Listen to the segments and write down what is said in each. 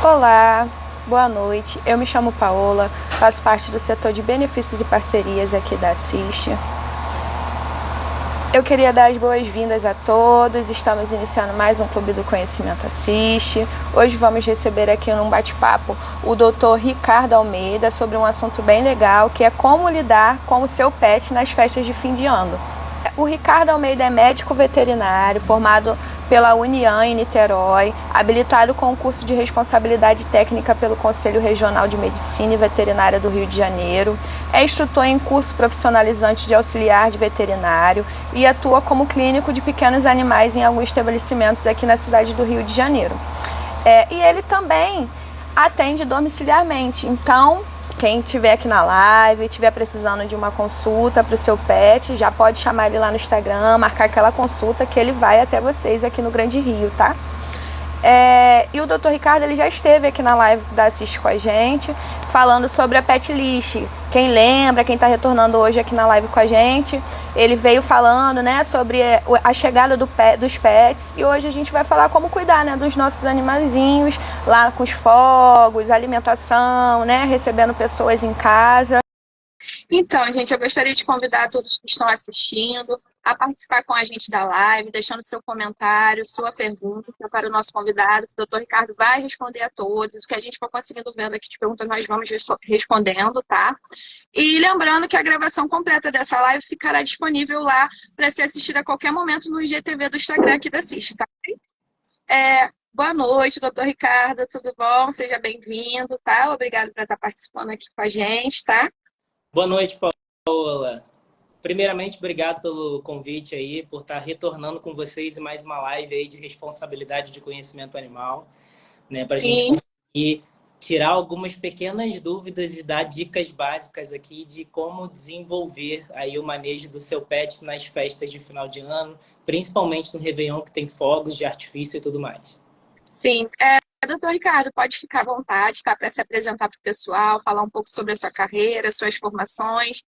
Olá, boa noite. Eu me chamo Paola, faço parte do setor de benefícios e parcerias aqui da Assiste. Eu queria dar as boas-vindas a todos. Estamos iniciando mais um Clube do Conhecimento Assiste. Hoje vamos receber aqui num bate-papo o Dr. Ricardo Almeida sobre um assunto bem legal, que é como lidar com o seu pet nas festas de fim de ano. O Ricardo Almeida é médico veterinário, formado pela União em Niterói, habilitado com o curso de responsabilidade técnica pelo Conselho Regional de Medicina e Veterinária do Rio de Janeiro, é instrutor em curso profissionalizante de auxiliar de veterinário e atua como clínico de pequenos animais em alguns estabelecimentos aqui na cidade do Rio de Janeiro. E ele também atende domiciliarmente, então quem estiver aqui na live, estiver precisando de uma consulta para o seu pet, já pode chamar ele lá no Instagram, marcar aquela consulta que ele vai até vocês aqui no Grande Rio, tá? E o Dr. Ricardo ele já esteve aqui na live da Assiste com a gente, falando sobre a Pet List. Quem lembra, quem está retornando hoje aqui na live com a gente, ele veio falando, né, sobre a chegada dos pets, e hoje a gente vai falar como cuidar, né, dos nossos animaizinhos, lá com os fogos, alimentação, né, recebendo pessoas em casa. Então, gente, eu gostaria de convidar todos que estão assistindo a participar com a gente da live, deixando seu comentário, sua pergunta para o nosso convidado. O doutor Ricardo vai responder a todos. O que a gente for conseguindo vendo aqui de perguntas, nós vamos respondendo, tá? E lembrando que a gravação completa dessa live ficará disponível lá para ser assistida a qualquer momento no IGTV do Instagram aqui da Assiste, tá? Boa noite, doutor Ricardo, tudo bom? Seja bem-vindo, tá? Obrigado por estar participando aqui com a gente, tá? Boa noite, Paola. Primeiramente, obrigado pelo convite aí, por estar retornando com vocês em mais uma live aí de responsabilidade de conhecimento animal, né? Para a gente conseguir tirar algumas pequenas dúvidas e dar dicas básicas aqui de como desenvolver aí o manejo do seu pet nas festas de final de ano, principalmente no Réveillon, que tem fogos de artifício e tudo mais. Sim, doutor Ricardo, pode ficar à vontade, tá? Para se apresentar para o pessoal, falar um pouco sobre a sua carreira, suas formações.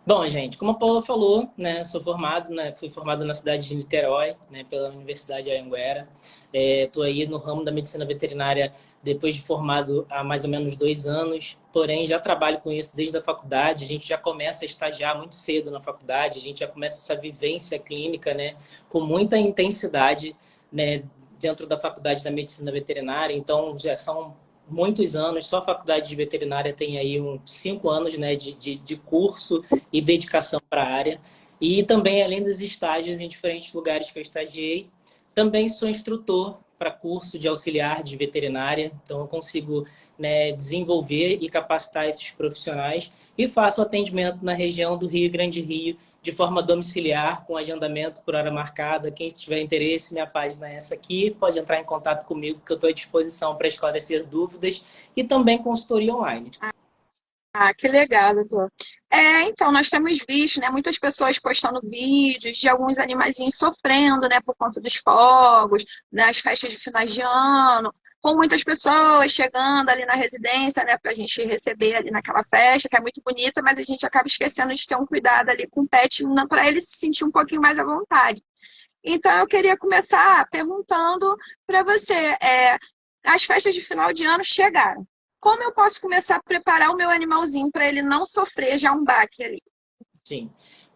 Bom, gente, como a Paula falou, né, sou formado, né, fui formado na cidade de Niterói, né, pela Universidade de Anhanguera. Estou aí no ramo da medicina veterinária depois de formado há mais ou menos 2 anos, porém já trabalho com isso desde a faculdade. A gente já começa a estagiar muito cedo na faculdade, a gente já começa essa vivência clínica, né, com muita intensidade, né, dentro da faculdade da medicina veterinária. Então já são muitos anos, só a faculdade de veterinária tem aí uns 5 anos, né, de curso e dedicação para a área. E também, além dos estágios em diferentes lugares que eu estagiei, também sou instrutor para curso de auxiliar de veterinária, então eu consigo, né, desenvolver e capacitar esses profissionais e faço atendimento na região do Rio Grande Rio de forma domiciliar, com agendamento por hora marcada. Quem tiver interesse, minha página é essa aqui, pode entrar em contato comigo, que eu estou à disposição para esclarecer dúvidas e também consultoria online. Que legal, doutor. Então, nós temos visto, né, muitas pessoas postando vídeos de alguns animaizinhos sofrendo, né, por conta dos fogos, das festas de finais de ano, com muitas pessoas chegando ali na residência, né, para a gente receber ali naquela festa, que é muito bonita, mas a gente acaba esquecendo de ter um cuidado ali com o pet, para ele se sentir um pouquinho mais à vontade. Então, eu queria começar perguntando para você, as festas de final de ano chegaram. Como eu posso começar a preparar o meu animalzinho para ele não sofrer já um baque ali? Sim.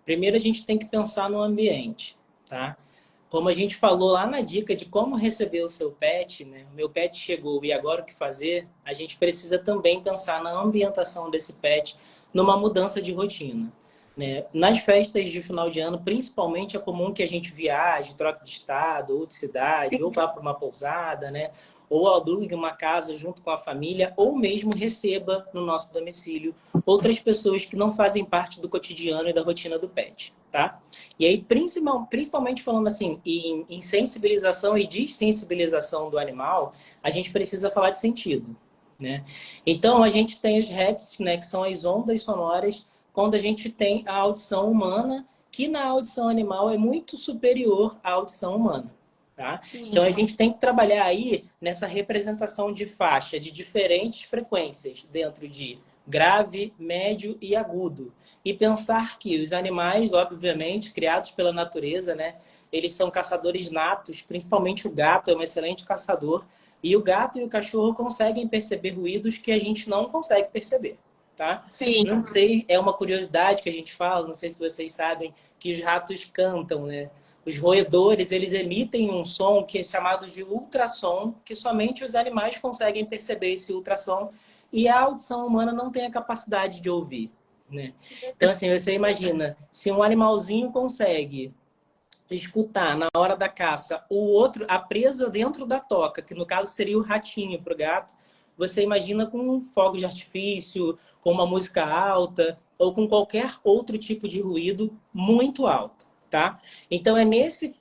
Primeiro a gente tem que pensar no ambiente, tá? Como a gente falou lá na dica de como receber o seu pet, né? O meu pet chegou e agora o que fazer? A gente precisa também pensar na ambientação desse pet, numa mudança de rotina, né? Nas festas de final de ano, principalmente, é comum que a gente viaje, troque de estado ou de cidade, ou vá para uma pousada, né? Ou alugue uma casa junto com a família, ou mesmo receba no nosso domicílio outras pessoas que não fazem parte do cotidiano e da rotina do pet, tá? E aí, principalmente falando assim, em sensibilização e desensibilização do animal, a gente precisa falar de sentido, né? Então, a gente tem os hertz, né, que são as ondas sonoras, quando a gente tem a audição humana, que na audição animal é muito superior à audição humana. Tá? Então, a gente tem que trabalhar aí nessa representação de faixa de diferentes frequências, dentro de grave, médio e agudo. E pensar que os animais, obviamente, criados pela natureza, né, eles são caçadores natos, principalmente o gato é um excelente caçador, E o gato e o cachorro conseguem perceber ruídos que a gente não consegue perceber, tá? Sim. Não sei, é uma curiosidade que a gente fala, não sei se vocês sabem, que os ratos cantam, né? Os roedores, eles emitem um som que é chamado de ultrassom, que somente os animais conseguem perceber esse ultrassom, e a audição humana não tem a capacidade de ouvir, né? Então, assim, você imagina, se um animalzinho consegue escutar na hora da caça o outro, a presa dentro da toca, que no caso seria o ratinho para o gato, você imagina com um fogo de artifício, com uma música alta ou com qualquer outro tipo de ruído muito alto, tá? Então é nesse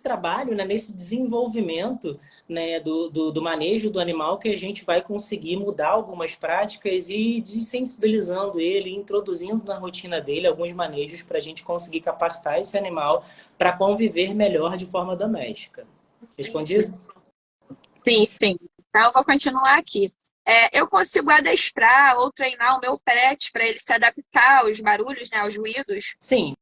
trabalho, né, nesse desenvolvimento, né, do manejo do animal que a gente vai conseguir mudar algumas práticas e desensibilizando ele, introduzindo na rotina dele alguns manejos para a gente conseguir capacitar esse animal para conviver melhor de forma doméstica. Respondido? Sim, sim. Então, eu vou continuar aqui. Eu consigo adestrar ou treinar o meu pet para ele se adaptar aos barulhos, né, aos ruídos? Sim,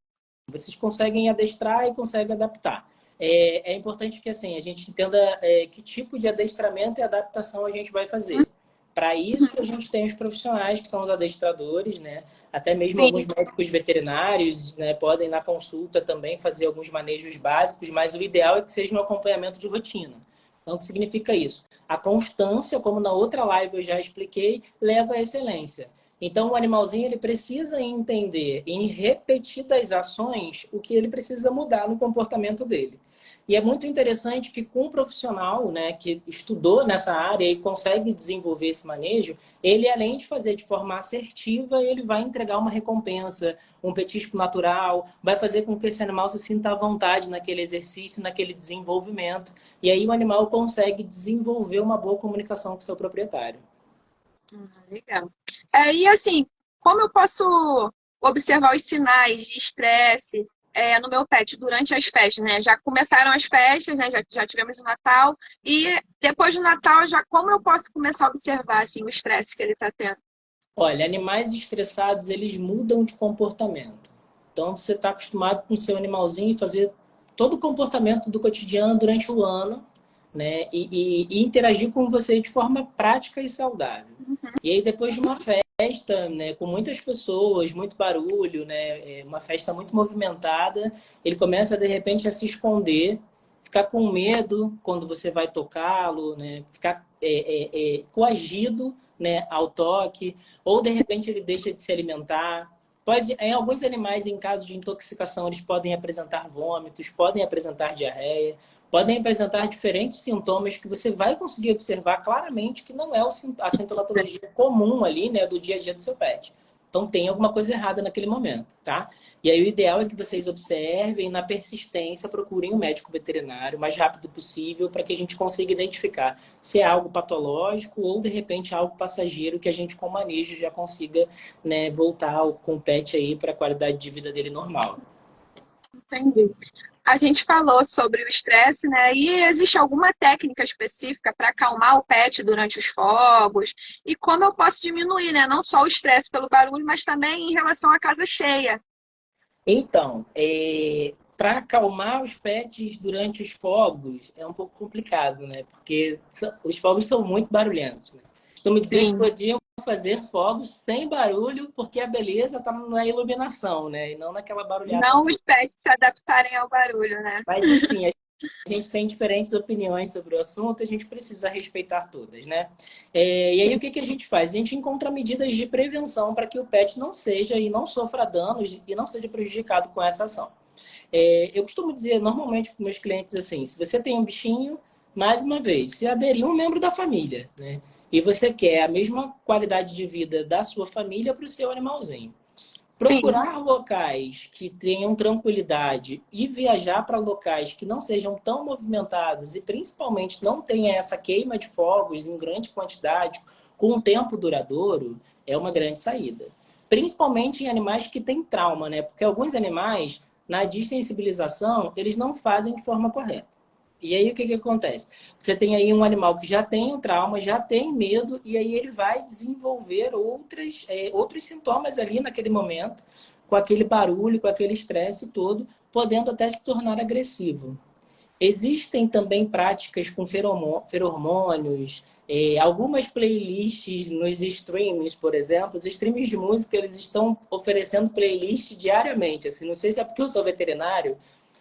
vocês conseguem adestrar e conseguem adaptar. É importante que assim, a gente entenda que tipo de adestramento e adaptação a gente vai fazer. Para isso, a gente tem os profissionais, que são os adestradores, né? Até mesmo Sim. alguns médicos veterinários, né, podem, na consulta, também fazer alguns manejos básicos, mas o ideal é que seja um acompanhamento de rotina. Então, o que significa isso? A constância, como na outra live eu já expliquei, leva à excelência. Então, o animalzinho ele precisa entender em repetidas ações o que ele precisa mudar no comportamento dele. E é muito interessante que com um profissional, né, que estudou nessa área e consegue desenvolver esse manejo, ele, além de fazer de forma assertiva, ele vai entregar uma recompensa, um petisco natural, vai fazer com que esse animal se sinta à vontade naquele exercício, naquele desenvolvimento. E aí o animal consegue desenvolver uma boa comunicação com o seu proprietário. Legal. E assim, como eu posso observar os sinais de estresse no meu pet durante as festas, né? Já começaram as festas, né? Já tivemos o Natal. E depois do Natal, já como eu posso começar a observar assim, o estresse que ele está tendo? Olha, animais estressados, eles mudam de comportamento. Então, você está acostumado com o seu animalzinho fazer todo o comportamento do cotidiano durante o ano, né? E interagir com você de forma prática e saudável. E aí, depois de uma festa, né, com muitas pessoas, muito barulho, né, uma festa muito movimentada, ele começa, de repente, a se esconder, ficar com medo quando você vai tocá-lo, né, ficar coagido, né, ao toque, ou, de repente, ele deixa de se alimentar. Em alguns animais, em caso de intoxicação, eles podem apresentar vômitos, podem apresentar diarreia, podem apresentar diferentes sintomas que você vai conseguir observar claramente que não é a sintomatologia comum ali, né, do dia a dia do seu pet. Então tem alguma coisa errada naquele momento, tá? E aí o ideal é que vocês observem, na persistência, procurem um médico veterinário o mais rápido possível para que a gente consiga identificar se é algo patológico ou, de repente, algo passageiro que a gente, com manejo, já consiga, né, voltar com o pet aí para a qualidade de vida dele normal. Entendi. A gente falou sobre o estresse, né? E existe alguma técnica específica para acalmar o pet durante os fogos? E como eu posso diminuir, né? Não só o estresse pelo barulho, mas também em relação à casa cheia. Então, para acalmar os pets durante os fogos é um pouco complicado, né? Porque os fogos são muito barulhentos, né? Costumo dizer que Sim. podiam fazer fogos sem barulho, porque a beleza está na iluminação, né? E não naquela barulhada Não os toda. pets se adaptarem ao barulho, né? Mas, enfim, a gente tem diferentes opiniões sobre o assunto, a gente precisa respeitar todas, né? E aí, o que a gente faz? A gente encontra medidas de prevenção para que o pet não seja e não sofra danos e não seja prejudicado com essa ação. Eu costumo dizer normalmente para os meus clientes assim, se você tem um bichinho, mais uma vez, se aderir um membro da família, né? E você quer a mesma qualidade de vida da sua família para o seu animalzinho. Sim. Procurar locais que tenham tranquilidade e viajar para locais que não sejam tão movimentados e principalmente não tenha essa queima de fogos em grande quantidade, com um tempo duradouro, é uma grande saída. Principalmente em animais que têm trauma, né? Porque alguns animais, na dessensibilização, eles não fazem de forma correta. E aí o que acontece? Você tem aí um animal que já tem um trauma, já tem medo, e aí ele vai desenvolver outros sintomas ali naquele momento, com aquele barulho, com aquele estresse todo, podendo até se tornar agressivo. Existem também práticas com feromônios, algumas playlists nos streams, por exemplo. Os streams de música, eles estão oferecendo playlist diariamente. Assim, não sei se é porque eu sou veterinário,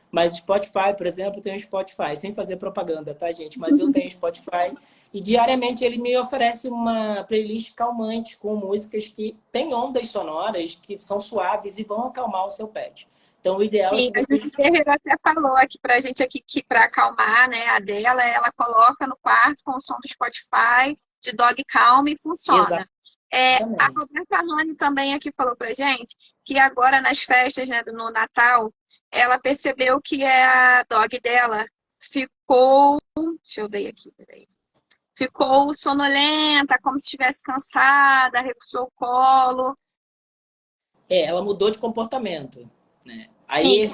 mas o Spotify, por exemplo, tem um Spotify, sem fazer propaganda, tá, gente? Mas eu tenho Spotify e diariamente ele me oferece uma playlist calmante com músicas que têm ondas sonoras que são suaves e vão acalmar o seu pet. Então, o ideal é Sim, que a você... Juju Guerreiro até falou aqui pra gente aqui que para acalmar, né, a dela, ela coloca no quarto com o som do Spotify de Dog Calm e funciona. A Exatamente. Roberta Rani também aqui falou pra gente que agora nas festas, né, no Natal, ela percebeu que a dog dela ficou, deixa eu ver aqui, peraí. Ficou sonolenta, como se estivesse cansada, recusou o colo. Ela mudou de comportamento, né? Sim, Aí,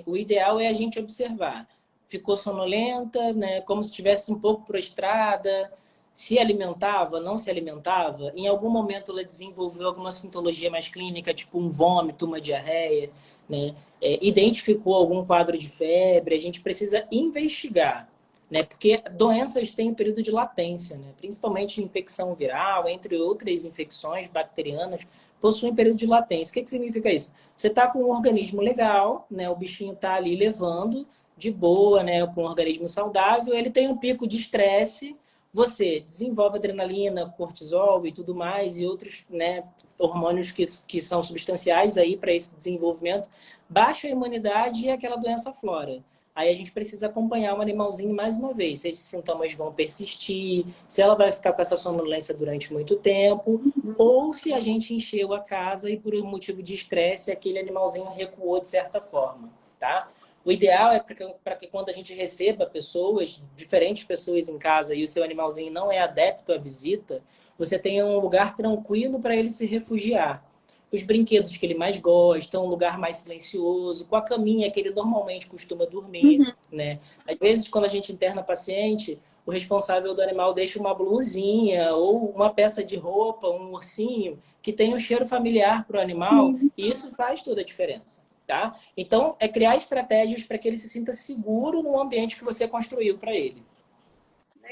o ideal é a gente observar. Ficou sonolenta, né? Como se estivesse um pouco prostrada, se alimentava, não se alimentava. Em algum momento ela desenvolveu alguma sintologia mais clínica, tipo um vômito, uma diarreia, né? Identificou algum quadro de febre. A gente precisa investigar, né? Porque doenças têm um período de latência, né? Principalmente infecção viral, entre outras infecções bacterianas, possuem período de latência. O que significa isso? Você está com um organismo legal, né? O bichinho está ali levando de boa, né? Com um organismo saudável, ele tem um pico de estresse, você desenvolve adrenalina, cortisol e tudo mais, e outros, né, hormônios que são substanciais aí para esse desenvolvimento, baixa a imunidade e aquela doença aflora. Aí a gente precisa acompanhar o animalzinho mais uma vez, se esses sintomas vão persistir, se ela vai ficar com essa sonolência durante muito tempo, ou se a gente encheu a casa e por um motivo de estresse aquele animalzinho recuou de certa forma, tá? O ideal é para que quando a gente receba pessoas, diferentes pessoas em casa e o seu animalzinho não é adepto à visita, você tenha um lugar tranquilo para ele se refugiar. Os brinquedos que ele mais gosta, um lugar mais silencioso, com a caminha que ele normalmente costuma dormir, uhum, né? Às vezes, quando a gente interna paciente, o responsável do animal deixa uma blusinha ou uma peça de roupa, um ursinho, que tem um cheiro familiar para o animal, sim, e isso faz toda a diferença, tá? Então, é criar estratégias para que ele se sinta seguro no ambiente que você construiu para ele.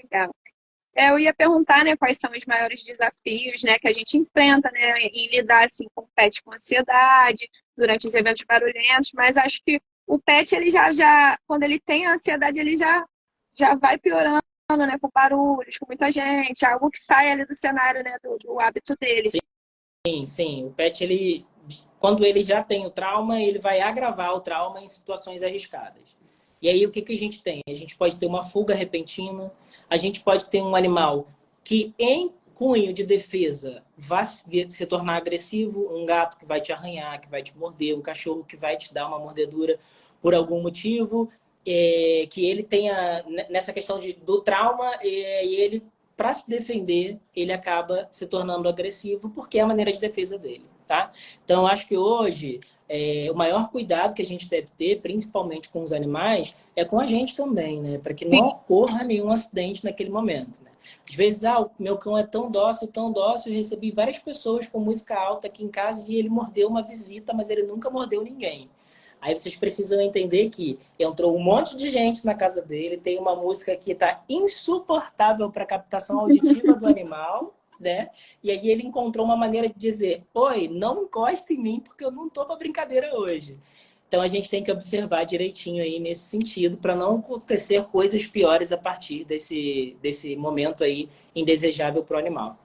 legal. Eu ia perguntar, né, quais são os maiores desafios, né, que a gente enfrenta, né, em lidar assim com o pet com ansiedade durante os eventos barulhentos, mas acho que o pet ele quando ele tem a ansiedade ele já vai piorando, né, com barulhos, com muita gente, algo que sai ali do cenário, né, do hábito dele. Sim, sim. O pet, ele, quando ele já tem o trauma, ele vai agravar o trauma em situações arriscadas. E aí, o que que a gente tem? A gente pode ter uma fuga repentina, a gente pode ter um animal que, em cunho de defesa, vai se tornar agressivo, um gato que vai te arranhar, que vai te morder, um cachorro que vai te dar uma mordedura por algum motivo, que ele tenha, nessa questão do trauma, e ele para se defender, ele acaba se tornando agressivo porque é a maneira de defesa dele, tá? Então, acho que hoje o maior cuidado que a gente deve ter, principalmente com os animais, é com a gente também, né? Para que não ocorra nenhum acidente naquele momento, né? Às vezes, o meu cão é tão dócil, eu recebi várias pessoas com música alta aqui em casa e ele mordeu uma visita, mas ele nunca mordeu ninguém. Aí vocês precisam entender que entrou um monte de gente na casa dele, tem uma música que está insuportável para captação auditiva do animal, né? E aí ele encontrou uma maneira de dizer: oi, não encosta em mim porque eu não tô para brincadeira hoje. Então a gente tem que observar direitinho aí nesse sentido para não acontecer coisas piores a partir desse momento aí indesejável para o animal.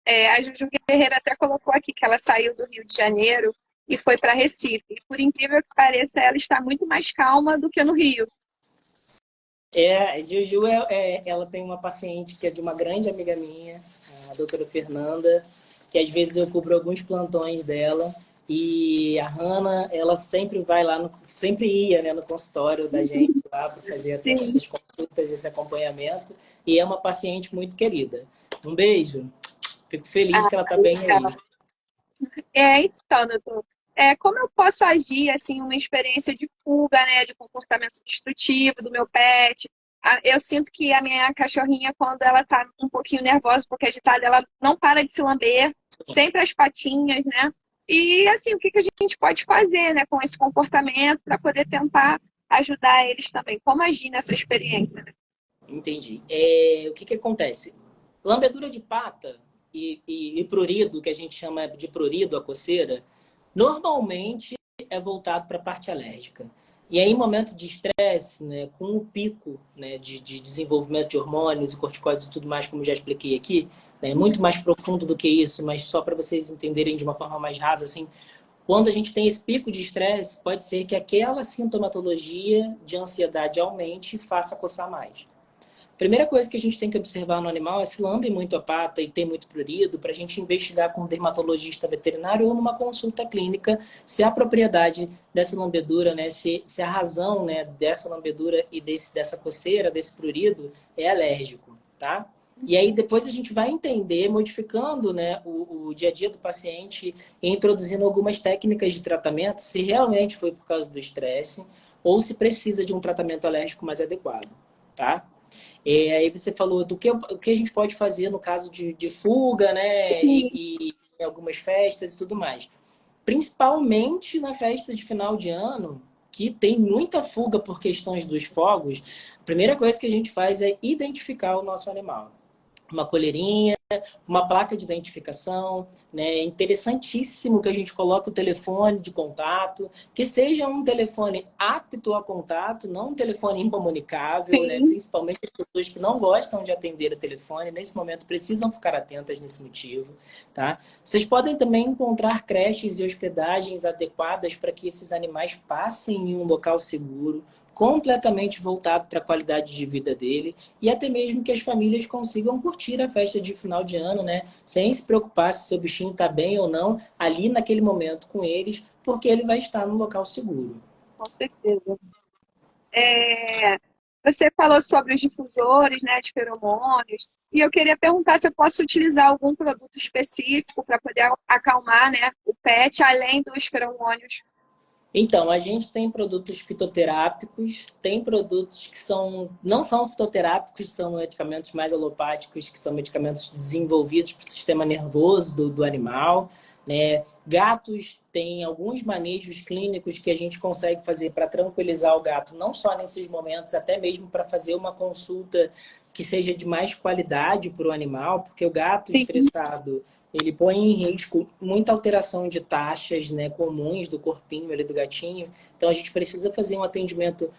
A Juju Guerreiro até colocou aqui que ela saiu do Rio de Janeiro e foi para Recife. E, por incrível que pareça, ela está muito mais calma do que no Rio. A Juju, ela tem uma paciente que é de uma grande amiga minha, a doutora Fernanda, que às vezes eu cubro alguns plantões dela. E a Hanna, ela sempre vai lá, sempre ia, né, no consultório da gente lá para fazer Sim. essas consultas, esse acompanhamento. E é uma paciente muito querida. Um beijo. Fico feliz que ela está bem aí. Então, doutor, como eu posso agir, assim, uma experiência de fuga, né, de comportamento destrutivo do meu pet? Eu sinto que a minha cachorrinha, quando ela tá um pouquinho nervosa, porque agitada, ela não para de se lamber, sempre as patinhas, né? E, assim, o que que a gente pode fazer, né, com esse comportamento para poder tentar ajudar eles também. Como agir nessa experiência, né? Entendi. O que que acontece? Lambedura de pata e prurido, que a gente chama de prurido, a coceira, normalmente é voltado para a parte alérgica. E aí, em momento de estresse, né, com o pico, né, de desenvolvimento de hormônios e corticoides e tudo mais, como já expliquei aqui, né, muito mais profundo do que isso, mas só para vocês entenderem de uma forma mais rasa, assim, quando a gente tem esse pico de estresse, pode ser que aquela sintomatologia de ansiedade aumente e faça coçar mais. Primeira coisa que a gente tem que observar no animal é se lambe muito a pata e tem muito prurido, para a gente investigar com um dermatologista veterinário ou numa consulta clínica se a propriedade dessa lambedura, né, se a razão, né, dessa lambedura e dessa coceira, desse prurido, é alérgico, tá? E aí depois a gente vai entender, modificando, né, o dia a dia do paciente e introduzindo algumas técnicas de tratamento, se realmente foi por causa do estresse ou se precisa de um tratamento alérgico mais adequado, tá? Aí você falou o que a gente pode fazer no caso de fuga, né? E em algumas festas e tudo mais. Principalmente na festa de final de ano, que tem muita fuga por questões dos fogos, a primeira coisa que a gente faz é identificar o nosso animal. Uma coleirinha, uma placa de identificação, né? É interessantíssimo que a gente coloque o telefone de contato, que seja um telefone apto a contato, não um telefone incomunicável, né? Sim. Principalmente as pessoas que não gostam de atender o telefone, nesse momento precisam ficar atentas nesse motivo, tá? Vocês podem também encontrar creches e hospedagens adequadas para que esses animais passem em um local seguro, completamente voltado para a qualidade de vida dele e até mesmo que as famílias consigam curtir a festa de final de ano, né? Sem se preocupar se seu bichinho está bem ou não ali naquele momento com eles, porque ele vai estar no local seguro. Com certeza. Você falou sobre os difusores, né, de feromônios, e eu queria perguntar se eu posso utilizar algum produto específico para poder acalmar, né, o pet, além dos feromônios. Então, a gente tem produtos fitoterápicos, tem produtos que não são fitoterápicos, são medicamentos mais alopáticos, que são medicamentos desenvolvidos para o sistema nervoso do animal, né? Gatos têm alguns manejos clínicos que a gente consegue fazer para tranquilizar o gato, não só nesses momentos, até mesmo para fazer uma consulta que seja de mais qualidade para o animal, porque o gato Sim. estressado ele põe em risco muita alteração de taxas, né, comuns do corpinho ali do gatinho. Então a gente precisa fazer um atendimento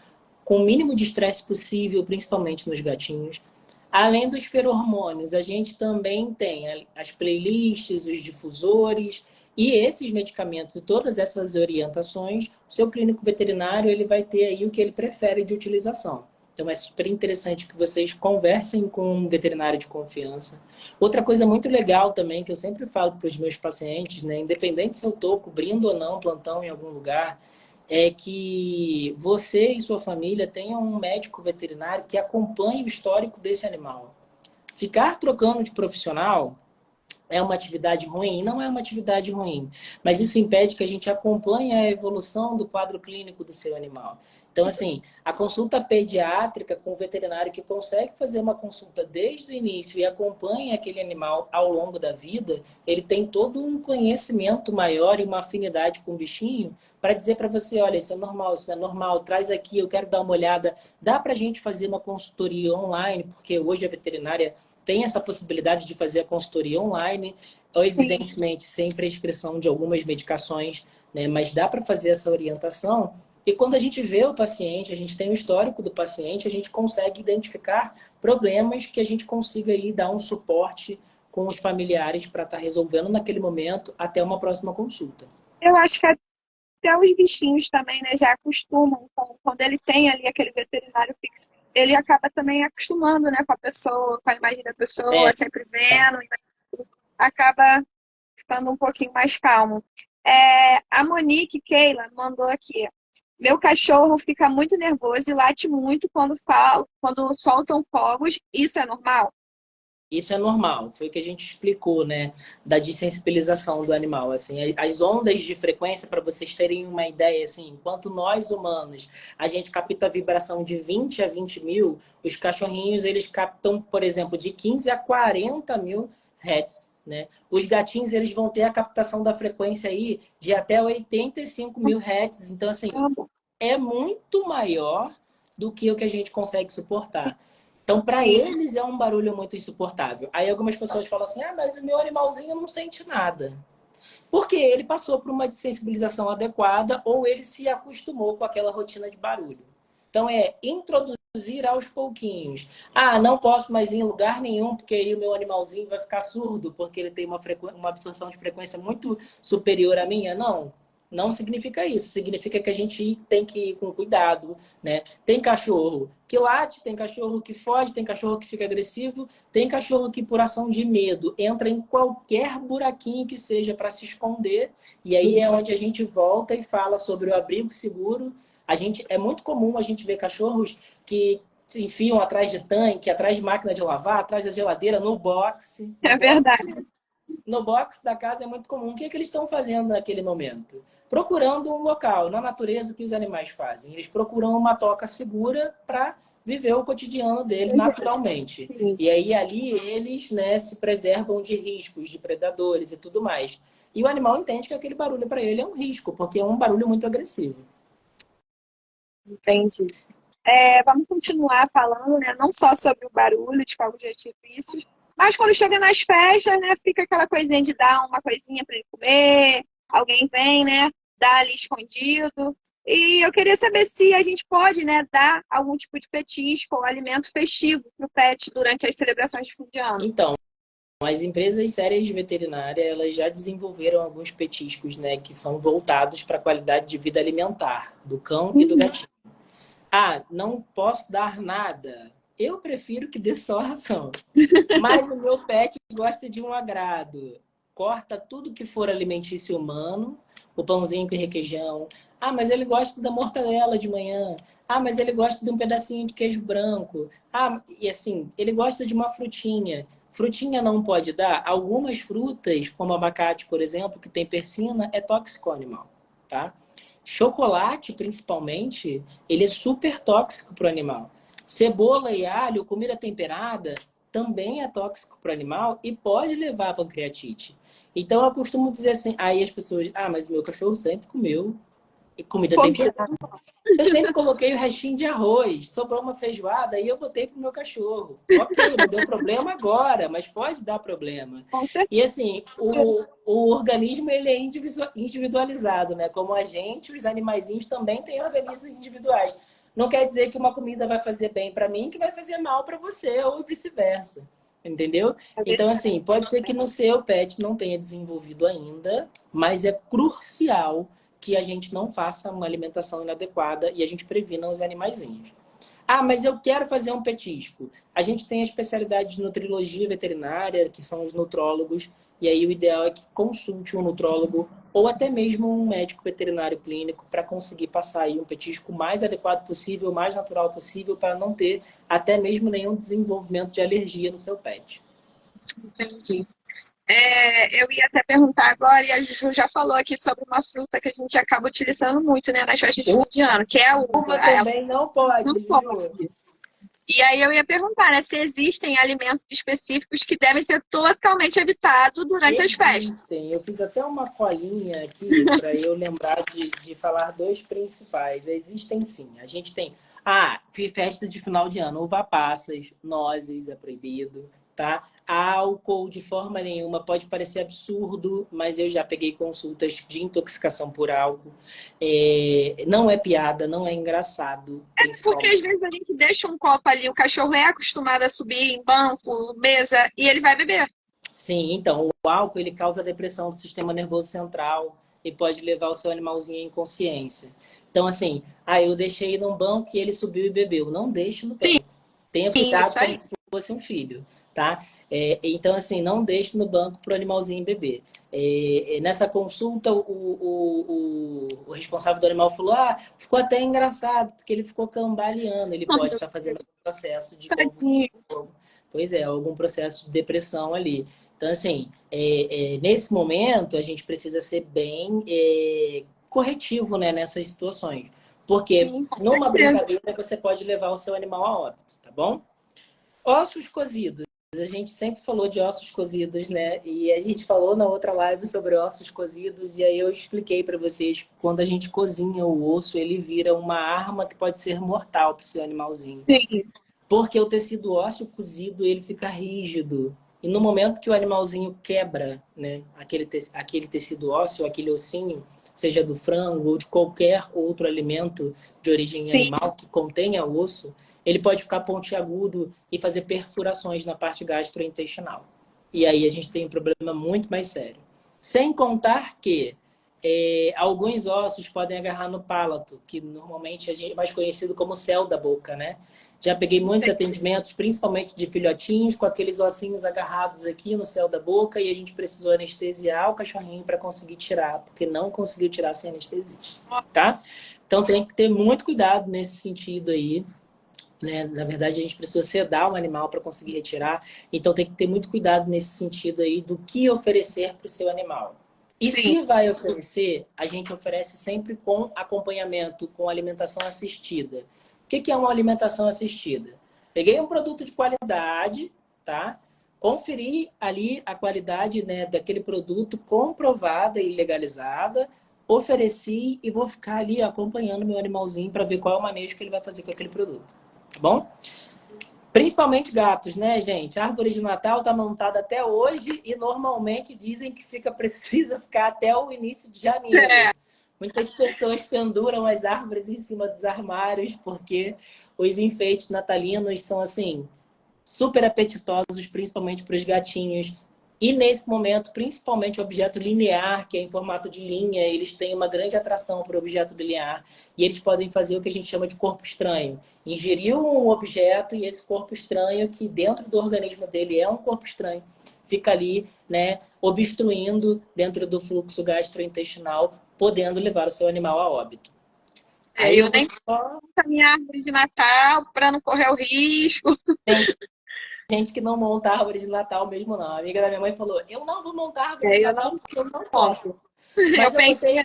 com o mínimo de estresse possível, principalmente nos gatinhos. Além dos feromônios, a gente também tem as playlists, os difusores e esses medicamentos e todas essas orientações, o seu clínico veterinário ele vai ter aí o que ele prefere de utilização. Então é super interessante que vocês conversem com um veterinário de confiança. Outra coisa muito legal também, que eu sempre falo para os meus pacientes, né, independente se eu estou cobrindo ou não plantão em algum lugar, é que você e sua família tenham um médico veterinário que acompanhe o histórico desse animal. Ficar trocando de profissional é uma atividade ruim? Não é uma atividade ruim, mas isso impede que a gente acompanhe a evolução do quadro clínico do seu animal. Então, assim, a consulta pediátrica com o veterinário que consegue fazer uma consulta desde o início e acompanha aquele animal ao longo da vida, ele tem todo um conhecimento maior e uma afinidade com o bichinho para dizer para você, olha, isso é normal, isso não é normal, traz aqui, eu quero dar uma olhada. Dá para a gente fazer uma consultoria online, porque hoje a veterinária tem essa possibilidade de fazer a consultoria online, evidentemente sem prescrição de algumas medicações, né? Mas dá para fazer essa orientação. E quando a gente vê o paciente, a gente tem o histórico do paciente, a gente consegue identificar problemas que a gente consiga aí dar um suporte com os familiares para estar resolvendo naquele momento até uma próxima consulta. Eu acho que até os bichinhos também, né, já acostumam quando ele tem ali aquele veterinário fixo. Ele acaba também acostumando, né, com a pessoa, com a imagem da pessoa, sempre vendo, acaba ficando um pouquinho mais calmo. A Monique Keila mandou aqui. Meu cachorro fica muito nervoso e late muito quando soltam fogos. Isso é normal? Isso é normal, foi o que a gente explicou, né, da desensibilização do animal, assim, as ondas de frequência, para vocês terem uma ideia, assim, enquanto nós humanos, a gente capta a vibração de 20 a 20 mil, os cachorrinhos, eles captam, por exemplo, de 15 a 40 mil hertz, né? Os gatinhos, eles vão ter a captação da frequência aí de até 85 mil hertz, então, assim, é muito maior do que o que a gente consegue suportar. Então, para eles é um barulho muito insuportável. Aí algumas pessoas falam assim, ah, mas o meu animalzinho não sente nada. Porque ele passou por uma desensibilização adequada ou ele se acostumou com aquela rotina de barulho. Então, é introduzir aos pouquinhos. Ah, não posso mais ir em lugar nenhum, porque aí o meu animalzinho vai ficar surdo, porque ele tem uma absorção de frequência muito superior à minha. Não, não significa isso. Significa que a gente tem que ir com cuidado, né? Tem cachorro que late, tem cachorro que foge, tem cachorro que fica agressivo, tem cachorro que, por ação de medo, entra em qualquer buraquinho que seja para se esconder. E aí é onde a gente volta e fala sobre o abrigo seguro. É muito comum a gente ver cachorros que se enfiam atrás de tanque, atrás de máquina de lavar, atrás da geladeira, no boxe. É verdade. No box da casa é muito comum. O que é que eles estão fazendo naquele momento? Procurando um local, na natureza, que os animais fazem. Eles procuram uma toca segura para viver o cotidiano dele naturalmente. E aí ali eles, né, se preservam de riscos, de predadores e tudo mais. E o animal entende que aquele barulho para ele é um risco, porque é um barulho muito agressivo. Entendi. Vamos continuar falando, né? Não só sobre o barulho de fogos de artifícios, mas quando chega nas festas, né? Fica aquela coisinha de dar uma coisinha para ele comer, alguém vem, né? Dá ali escondido. E eu queria saber se a gente pode, né? Dar algum tipo de petisco ou alimento festivo para o pet durante as celebrações de fim de ano. Então, as empresas sérias de veterinária, elas já desenvolveram alguns petiscos, né? Que são voltados para a qualidade de vida alimentar do cão e do gatinho. Ah, não posso dar nada. Eu prefiro que dê só a ração. Mas o meu pet gosta de um agrado. Corta tudo que for alimentício humano, o pãozinho com requeijão. Ah, mas ele gosta da mortadela de manhã. Ah, mas ele gosta de um pedacinho de queijo branco. Ah, e assim, ele gosta de uma frutinha. Frutinha não pode dar. Algumas frutas, como abacate, por exemplo, que tem persina, é tóxico ao animal, tá? Chocolate, principalmente, ele é super tóxico para o animal. Cebola e alho, comida temperada, também é tóxico para o animal e pode levar a pancreatite. Então, eu costumo dizer assim, aí as pessoas, ah, mas o meu cachorro sempre comeu comida temperada. Eu sempre coloquei o restinho de arroz, sobrou uma feijoada e eu botei pro meu cachorro. Ok, não deu problema agora, mas pode dar problema. E assim, o organismo ele é individualizado, né? Como a gente, os animaizinhos também têm organismos individuais. Não quer dizer que uma comida vai fazer bem para mim que vai fazer mal para você ou vice-versa. Entendeu? Então, assim, pode ser que no seu pet não tenha desenvolvido ainda, mas é crucial que a gente não faça uma alimentação inadequada e a gente previna os animaizinhos. Ah, mas eu quero fazer um petisco. A gente tem a especialidade de nutrilogia veterinária, que são os nutrólogos, e aí o ideal é que consulte um nutrólogo ou até mesmo um médico veterinário clínico para conseguir passar aí um petisco mais adequado possível, mais natural possível, para não ter até mesmo nenhum desenvolvimento de alergia no seu pet. Entendi. Eu ia até perguntar agora, e a Ju já falou aqui sobre uma fruta que a gente acaba utilizando muito, né, nas festas de fim de ano, que é a uva. Uva também não pode, não pode. E aí eu ia perguntar, né, se existem alimentos específicos que devem ser totalmente evitados durante as festas. Existem. Eu fiz até uma colinha aqui para eu lembrar de falar dois principais. Existem sim. A gente tem festa de final de ano, uva passas, nozes é proibido, tá? Álcool de forma nenhuma, pode parecer absurdo, mas eu já peguei consultas de intoxicação por álcool. Não é piada, não é engraçado. Porque às vezes a gente deixa um copo ali, o cachorro é acostumado a subir em banco, mesa, e ele vai beber. Sim, então, o álcool ele causa depressão do sistema nervoso central e pode levar o seu animalzinho à inconsciência. Então, assim, eu deixei num banco e ele subiu e bebeu. Não deixe no banco. Tenha cuidado como se fosse um filho, tá? Então, assim, não deixe no banco para o animalzinho beber. Nessa consulta, o responsável do animal falou, ficou até engraçado, porque ele ficou cambaleando. Ele pode estar fazendo um processo de convulsão. Pois é, algum processo de depressão ali. Então, assim, nesse momento, a gente precisa ser bem corretivo, né, nessas situações. Porque numa brincadeira você pode levar o seu animal a óbito, tá bom? Ossos cozidos. A gente sempre falou de ossos cozidos, né? E a gente falou na outra live sobre ossos cozidos, e aí eu expliquei para vocês, quando a gente cozinha o osso, ele vira uma arma que pode ser mortal para o seu animalzinho. Sim. Porque o tecido ósseo cozido, ele fica rígido. E no momento que o animalzinho quebra, né, aquele tecido ósseo, aquele ossinho, seja do frango ou de qualquer outro alimento de origem Sim. animal que contenha osso, ele pode ficar pontiagudo e fazer perfurações na parte gastrointestinal. E aí a gente tem um problema muito mais sério. Sem contar que alguns ossos podem agarrar no palato, que normalmente é mais conhecido como céu da boca, né? Já peguei muitos atendimentos, principalmente de filhotinhos, com aqueles ossinhos agarrados aqui no céu da boca, e a gente precisou anestesiar o cachorrinho para conseguir tirar, porque não conseguiu tirar sem anestesia, tá? Então tem que ter muito cuidado nesse sentido aí, né? Na verdade, a gente precisa sedar o animal para conseguir retirar, então tem que ter muito cuidado nesse sentido aí do que oferecer para o seu animal. E Sim. se vai oferecer, a gente oferece sempre com acompanhamento, com alimentação assistida. O que é uma alimentação assistida? Peguei um produto de qualidade, tá? Conferi ali a qualidade, né, daquele produto comprovada e legalizada, ofereci e vou ficar ali acompanhando meu animalzinho para ver qual é o manejo que ele vai fazer com aquele produto. Tá bom? Principalmente gatos, né, gente? A árvore de Natal está montada até hoje e normalmente dizem que precisa ficar até o início de janeiro. Muitas pessoas penduram as árvores em cima dos armários porque os enfeites natalinos são, assim, super apetitosos, principalmente para os gatinhos. E nesse momento, principalmente o objeto linear, que é em formato de linha, eles têm uma grande atração para o objeto linear. E eles podem fazer o que a gente chama de corpo estranho. Ingerir um objeto e esse corpo estranho, que dentro do organismo dele é um corpo estranho, fica ali, né, obstruindo dentro do fluxo gastrointestinal, podendo levar o seu animal a óbito. Aí eu nem a minha árvore de Natal para não correr o risco. Tem gente que não monta árvore de Natal mesmo, não. A amiga da minha mãe falou, eu não vou montar árvore de Natal porque eu não posso. Mas eu pensei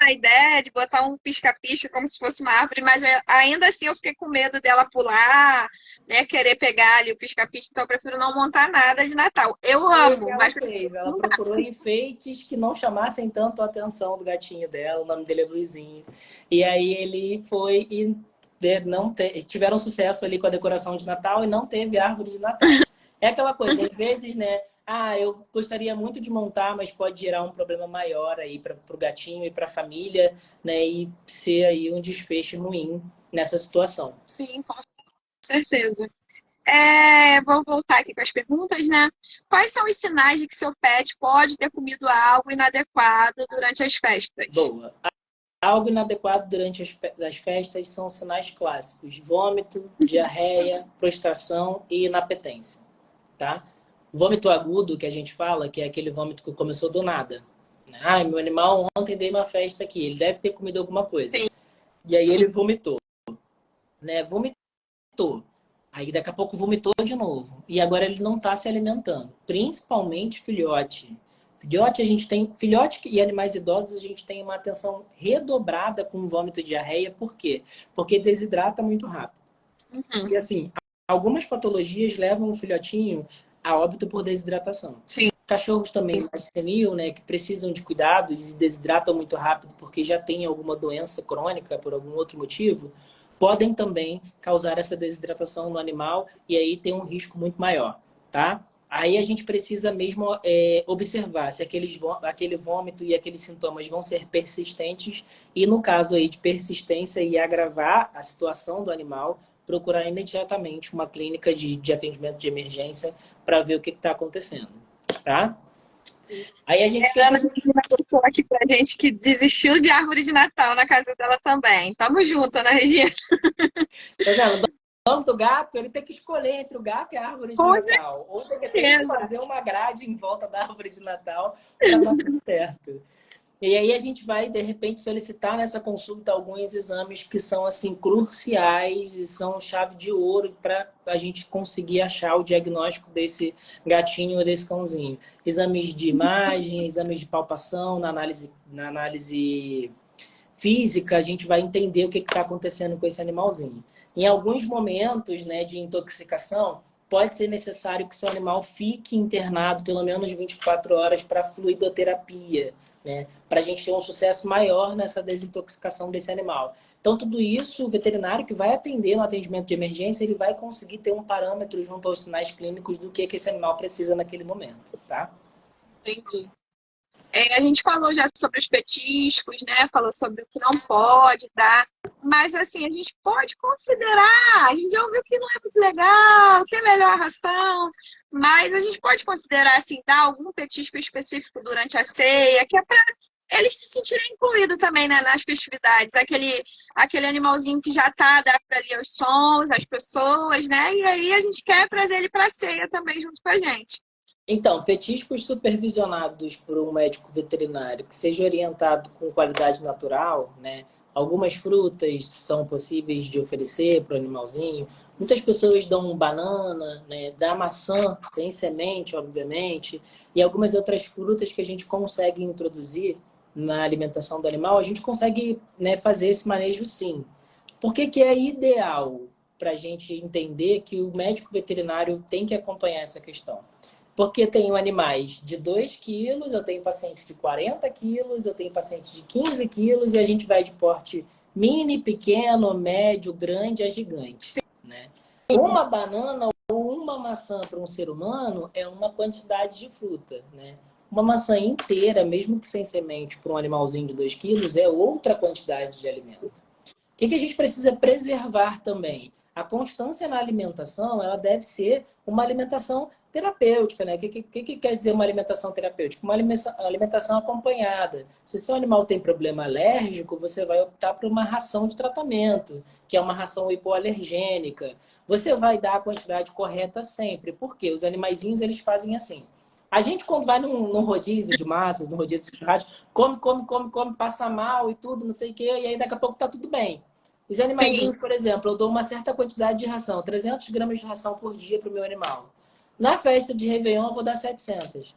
na ideia de botar um pisca-pisca como se fosse uma árvore, mas ainda assim eu fiquei com medo dela pular, né, querer pegar ali o pisca-pisca, então eu prefiro não montar nada de Natal. Eu amo, mas ela procurou enfeites que não chamassem tanto a atenção do gatinho dela, o nome dele é Luizinho. E aí ele foi e tiveram sucesso ali com a decoração de Natal e não teve árvore de Natal. É aquela coisa, às vezes, né? Eu gostaria muito de montar, mas pode gerar um problema maior aí para o gatinho e para a família, né? E ser aí um desfecho ruim nessa situação. Sim, com certeza. Vou voltar aqui com as perguntas, né? Quais são os sinais de que seu pet pode ter comido algo inadequado durante as festas? Boa. Algo inadequado durante as festas são sinais clássicos: vômito, diarreia, prostração e inapetência, tá? Vômito agudo, que a gente fala, que é aquele vômito que começou do nada. Meu animal ontem dei uma festa aqui, ele deve ter comido alguma coisa. Sim. E aí ele vomitou, né? Vomitou. Aí daqui a pouco vomitou de novo. E agora ele não está se alimentando. Principalmente filhote. Filhote e animais idosos, a gente tem uma atenção redobrada com vômito e diarreia. Por quê? Porque desidrata muito rápido. E assim, algumas patologias levam o filhotinho a óbito por desidratação. Sim. Cachorros também mais senil, né, que precisam de cuidados e desidratam muito rápido porque já tem alguma doença crônica por algum outro motivo, podem também causar essa desidratação no animal e aí tem um risco muito maior, tá? Aí a gente precisa mesmo observar se aquele vômito e aqueles sintomas vão ser persistentes e, no caso aí de persistência e agravar a situação do animal, procurar imediatamente uma clínica de atendimento de emergência para ver o que está acontecendo, tá? Aí a gente... A Ana colocou aqui pra gente que desistiu de árvore de Natal na casa dela também. Tamo junto, Ana Regina. Tá vendo? Dono do gato, ele tem que escolher entre o gato e a árvore de Natal. Ou tem que fazer uma grade em volta da árvore de Natal para dar tudo certo. E aí a gente vai, de repente, solicitar nessa consulta alguns exames que são, assim, cruciais e são chave de ouro para a gente conseguir achar o diagnóstico desse gatinho ou desse cãozinho. Exames de imagem, exames de palpação, na análise física, a gente vai entender o que está acontecendo com esse animalzinho. Em alguns momentos, né, de intoxicação, pode ser necessário que seu animal fique internado pelo menos 24 horas para fluidoterapia, né? Para a gente ter um sucesso maior nessa desintoxicação desse animal. Então, tudo isso, o veterinário que vai atender no atendimento de emergência, ele vai conseguir ter um parâmetro junto aos sinais clínicos do que esse animal precisa naquele momento, tá? Entendi. A gente falou já sobre os petiscos, né? Falou sobre o que não pode dar. Mas, assim, a gente pode considerar. A gente já ouviu que não é muito legal, que é melhor a ração. Mas a gente pode considerar, assim, dar algum petisco específico durante a ceia, que é para eles se sentirem incluídos também, né, nas festividades. Aquele animalzinho que já está adaptado ali aos sons, às pessoas, né? E aí a gente quer trazer ele para a ceia também junto com a gente. Então, petiscos supervisionados por um médico veterinário que seja orientado com qualidade natural, né? Algumas frutas são possíveis de oferecer para o animalzinho. Muitas pessoas dão banana, né? Dá maçã sem semente, obviamente, e algumas outras frutas que a gente consegue introduzir na alimentação do animal, a gente consegue, né, fazer esse manejo sim. Por que que é ideal para a gente entender que o médico veterinário tem que acompanhar essa questão? Porque tenho animais de 2 quilos, eu tenho paciente de 40 quilos, eu tenho paciente de 15 quilos e a gente vai de porte mini, pequeno, médio, grande a gigante, né? Uma banana ou uma maçã para um ser humano é uma quantidade de fruta, né? Uma maçã inteira, mesmo que sem semente, para um animalzinho de 2 quilos, é outra quantidade de alimento. O que a gente precisa preservar também? A constância na alimentação, ela deve ser uma alimentação terapêutica, né? O que quer dizer uma alimentação terapêutica? Uma alimentação acompanhada. Se seu animal tem problema alérgico, você vai optar por uma ração de tratamento, que é uma ração hipoalergênica. Você vai dar a quantidade correta sempre. Por quê? Os animaizinhos, eles fazem assim. A gente, quando vai num rodízio de massas, num rodízio de churrasco, come, passa mal e tudo, não sei o quê, e aí daqui a pouco tá tudo bem. Os animaizinhos, Sim. por exemplo, eu dou uma certa quantidade de ração, 300 gramas de ração por dia para o meu animal. Na festa de Réveillon, eu vou dar 700.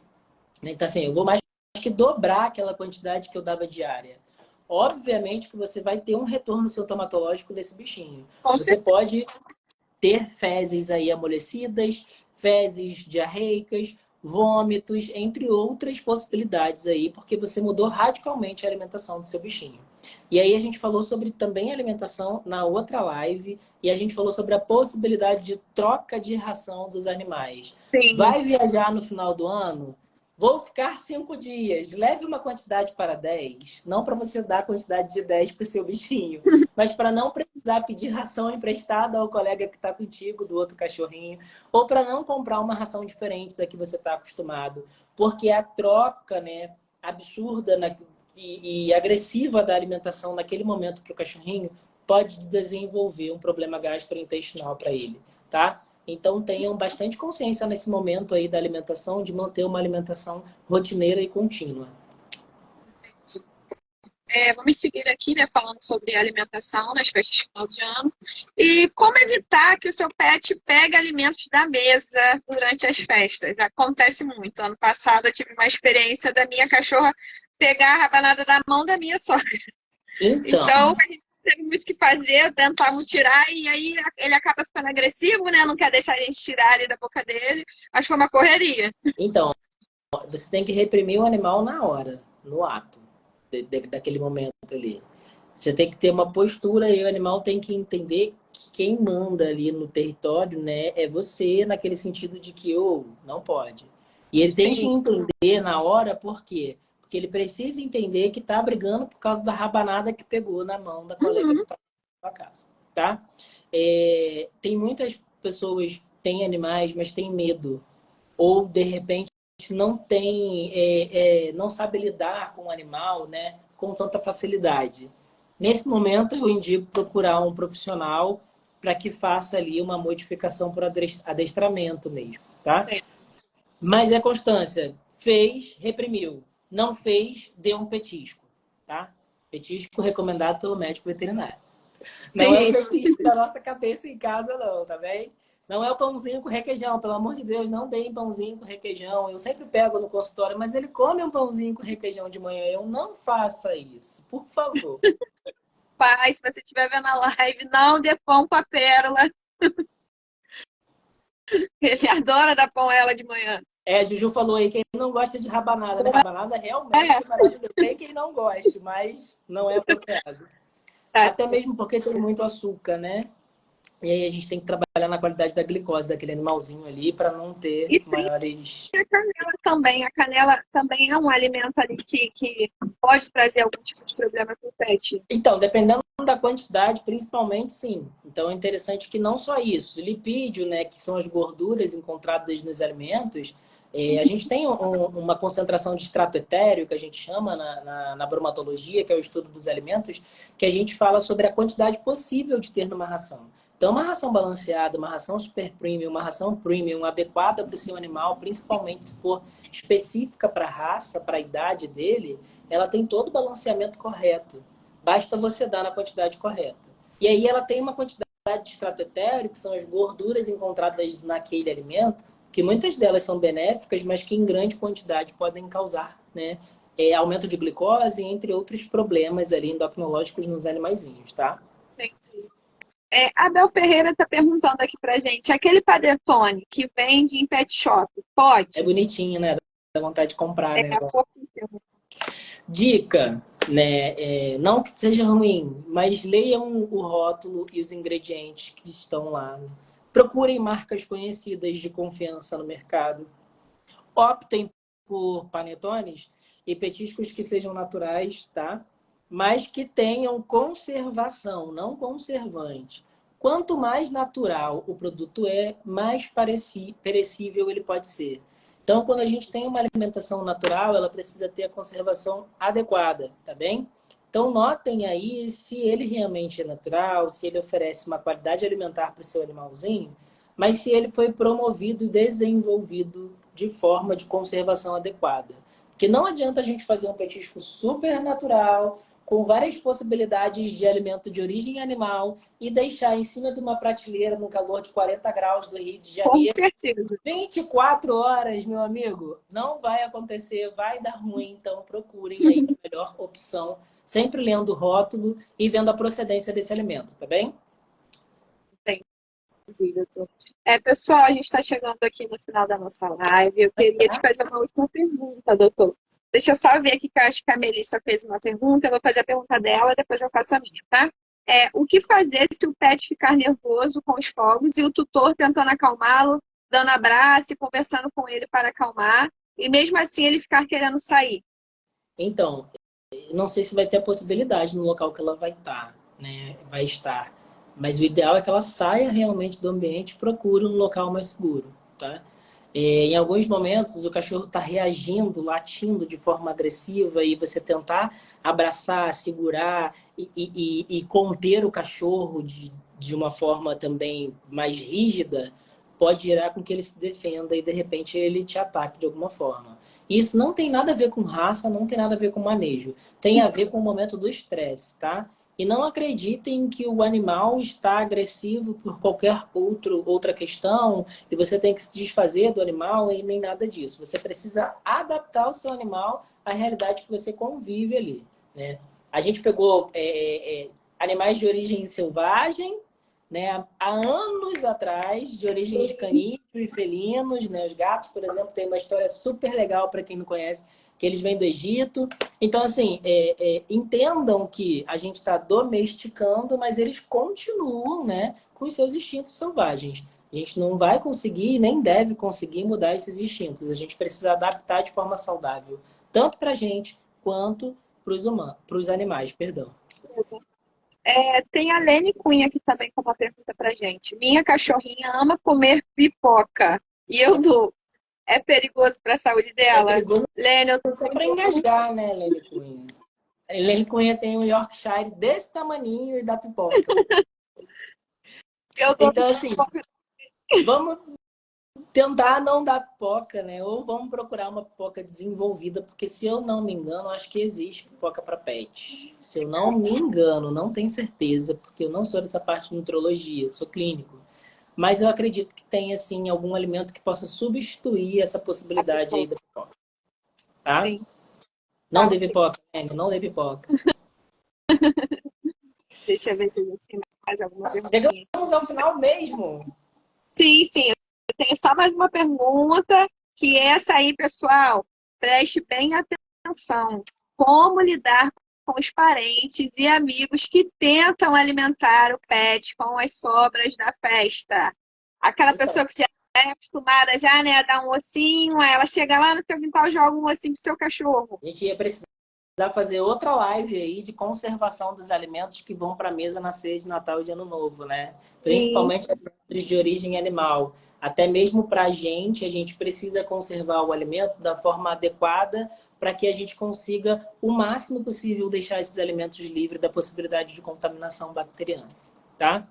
Então, assim, eu vou mais que dobrar aquela quantidade que eu dava diária. Obviamente que você vai ter um retorno sintomatológico desse bichinho. Com Você certeza. pode ter fezes aí amolecidas, fezes diarreicas, vômitos, entre outras possibilidades aí, porque você mudou radicalmente a alimentação do seu bichinho. E aí a gente falou sobre também alimentação na outra live e a gente falou sobre a possibilidade de troca de ração dos animais. Sim. Vai viajar no final do ano? Vou ficar 5 dias. Leve uma quantidade para 10. Não para você dar a quantidade de 10 para o seu bichinho, mas para não precisar pedir ração emprestada ao colega que está contigo, do outro cachorrinho, ou para não comprar uma ração diferente da que você está acostumado. Porque a troca, né, absurda e agressiva da alimentação naquele momento para o cachorrinho pode desenvolver um problema gastrointestinal para ele, tá? Então tenham bastante consciência nesse momento aí da alimentação, de manter uma alimentação rotineira e contínua. Vamos seguir aqui, né, falando sobre alimentação nas festas de final de ano. E como evitar que o seu pet pegue alimentos da mesa durante as festas? Acontece muito. Ano passado eu tive uma experiência da minha cachorra pegar a rabanada da mão da minha sogra. Então, Então, a gente teve muito o que fazer, tentamos tirar, e aí ele acaba ficando agressivo, né? Não quer deixar a gente tirar ali da boca dele. Acho que foi uma correria. então, você tem que reprimir o animal na hora, no ato, daquele momento ali. Você tem que ter uma postura e o animal tem que entender que quem manda ali no território, né, é você, naquele sentido de que não pode. E ele tem que Sim. entender na hora por quê? Porque ele precisa entender que tá brigando por causa da rabanada que pegou na mão da colega que tá na sua casa, tá? Tem muitas pessoas que têm animais, mas têm medo. Ou, de repente, não tem, não sabe lidar com o animal, né, com tanta facilidade. Nesse momento, eu indico procurar um profissional para que faça ali uma modificação por adestramento mesmo, tá? É. Mas é constância. Fez, reprimiu. Não fez, deu um petisco, tá? Petisco recomendado pelo médico veterinário. Não é o Sim. petisco da nossa cabeça em casa, não, tá bem? Não é o pãozinho com requeijão, pelo amor de Deus, não deem pãozinho com requeijão. Eu sempre pego no consultório, mas ele come um pãozinho com requeijão de manhã. Eu não faça isso, por favor. Pai, se você estiver vendo a live, não dê pão com a pérola. Ele adora dar pão a ela de manhã. A Juju falou aí, quem não gosta de rabanada, né? Rabanada realmente é maravilhoso. Tem quem não goste, mas não é apropriado. Tá. Até mesmo porque tem muito açúcar, né? E aí a gente tem que trabalhar na qualidade da glicose daquele animalzinho ali para não ter E tem maiores... a canela também. A canela também é um alimento ali que pode trazer algum tipo de problema para o pet. Então, dependendo da quantidade, principalmente, sim. Então, é interessante que não só isso. Lipídio, né, que são as gorduras encontradas nos alimentos, a gente tem uma concentração de extrato etéreo, que a gente chama na bromatologia, que é o estudo dos alimentos, que a gente fala sobre a quantidade possível de ter numa ração. Então, uma ração balanceada, uma ração super premium, uma ração premium adequada para o seu animal, principalmente se for específica para a raça, para a idade dele, ela tem todo o balanceamento correto. Basta você dar na quantidade correta. E aí ela tem uma quantidade de extrato etéreo, que são as gorduras encontradas naquele alimento, que muitas delas são benéficas, mas que em grande quantidade podem causar, né, aumento de glicose, entre outros problemas ali endocrinológicos nos animaizinhos, tá? Entendi. Abel Ferreira está perguntando aqui pra gente, aquele Padetone que vende em pet shop, É pode? bonitinho, né? Dá vontade de comprar, né? Pouco. Dica, né? Não que seja ruim, mas leiam o rótulo e os ingredientes que estão lá. Né? Procurem marcas conhecidas de confiança no mercado. Optem por panetones e petiscos que sejam naturais, tá? Mas que tenham conservação, não conservante. Quanto mais natural o produto é, mais perecível ele pode ser. Então, quando a gente tem uma alimentação natural, ela precisa ter a conservação adequada, tá bem? Então, notem aí se ele realmente é natural, se ele oferece uma qualidade alimentar para o seu animalzinho, mas se ele foi promovido e desenvolvido de forma de conservação adequada. Porque não adianta a gente fazer um petisco super natural, com várias possibilidades de alimento de origem animal e deixar em cima de uma prateleira no calor de 40 graus do Rio de Com Janeiro. certeza. 24 horas, meu amigo, não vai acontecer, vai dar ruim. Então procurem aí a melhor opção, sempre lendo o rótulo e vendo a procedência desse alimento, tá bem? Entendi, doutor. Pessoal, a gente está chegando aqui no final da nossa live. Eu queria te fazer uma última pergunta, doutor. Deixa eu só ver aqui que eu acho que a Melissa fez uma pergunta. Eu vou fazer a pergunta dela, depois eu faço a minha, tá? O que fazer se o pet ficar nervoso com os fogos e o tutor tentando acalmá-lo, dando abraço e conversando com ele para acalmar, e mesmo assim ele ficar querendo sair? Então, não sei se vai ter a possibilidade no local que ela vai estar, né? Vai estar. Mas o ideal é que ela saia realmente do ambiente e procure um local mais seguro, tá? Em alguns momentos o cachorro está reagindo, latindo de forma agressiva e você tentar abraçar, segurar e conter o cachorro de uma forma também mais rígida pode gerar com que ele se defenda e de repente ele te ataque de alguma forma. Isso não tem nada a ver com raça, não tem nada a ver com manejo. Tem a ver com o momento do estresse, tá? E não acreditem que o animal está agressivo por qualquer outra questão e você tem que se desfazer do animal e nem nada disso. Você precisa adaptar o seu animal à realidade que você convive ali, né? A gente pegou animais de origem selvagem, né, há anos atrás, de origem de canídeo e felinos, né? Os gatos, por exemplo, tem uma história super legal para quem não conhece, que eles vêm do Egito. Então, assim, entendam que a gente está domesticando, mas eles continuam, né, com os seus instintos selvagens. A gente não vai conseguir, nem deve conseguir mudar esses instintos. A gente precisa adaptar de forma saudável, tanto para a gente quanto para os animais, perdão. Tem a Lene Cunha aqui também com uma pergunta pra gente. Minha cachorrinha ama comer pipoca e eu dou. É perigoso para a saúde dela? Lene, eu tô para engasgar, né, Lene Cunha? A Lene Cunha tem um Yorkshire desse tamaninho e dá pipoca. Então, assim, vamos tentar não dar pipoca, né? Ou vamos procurar uma pipoca desenvolvida, porque se eu não me engano, acho que existe pipoca para pet. Se eu não me engano, não tenho certeza, porque eu não sou dessa parte de nutrologia, sou clínico. Mas eu acredito que tem, assim, algum alimento que possa substituir essa possibilidade aí da pipoca. Tá? Sim. Não dê pipoca, Lene, não dê pipoca. Deixa eu ver se tem mais alguma perguntinha. Chegamos ao final mesmo. Sim, sim. tenho só mais uma pergunta, que é essa aí, pessoal, preste bem atenção. Como lidar com os parentes e amigos que tentam alimentar o pet com as sobras da festa? Aquela Então, pessoa que já é acostumada já, né, a dar um ossinho, aí ela chega lá no seu quintal e joga um ossinho pro seu cachorro. a gente ia precisar fazer outra live aí de conservação dos alimentos que vão para a mesa na ceia de Natal e de Ano Novo, né? Sim, Principalmente alimentos de origem animal. Até mesmo para a gente precisa conservar o alimento da forma adequada para que a gente consiga, o máximo possível, deixar esses alimentos livres da possibilidade de contaminação bacteriana, tá?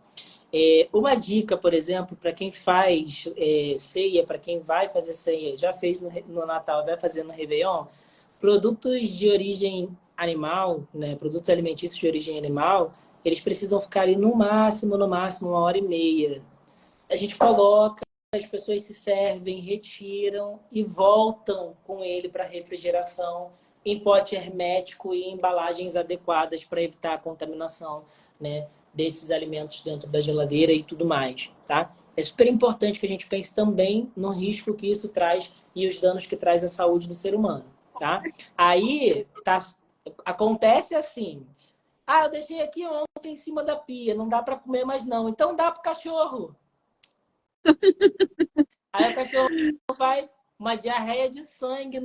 Uma dica, por exemplo, para quem faz ceia, para quem vai fazer ceia, já fez no Natal, vai fazer no Réveillon, produtos de origem animal, né, produtos alimentícios de origem animal, eles precisam ficar ali no máximo, 1h30. A gente coloca, as pessoas se servem, retiram e voltam com ele para refrigeração em pote hermético e em embalagens adequadas para evitar a contaminação, né, desses alimentos dentro da geladeira e tudo mais, tá? É super importante que a gente pense também no risco que isso traz e os danos que traz à saúde do ser humano, tá? Aí, acontece assim, eu deixei aqui ontem em cima da pia, não dá para comer mais não, então dá pro cachorro. Aí o cachorro vai, uma diarreia de sangue,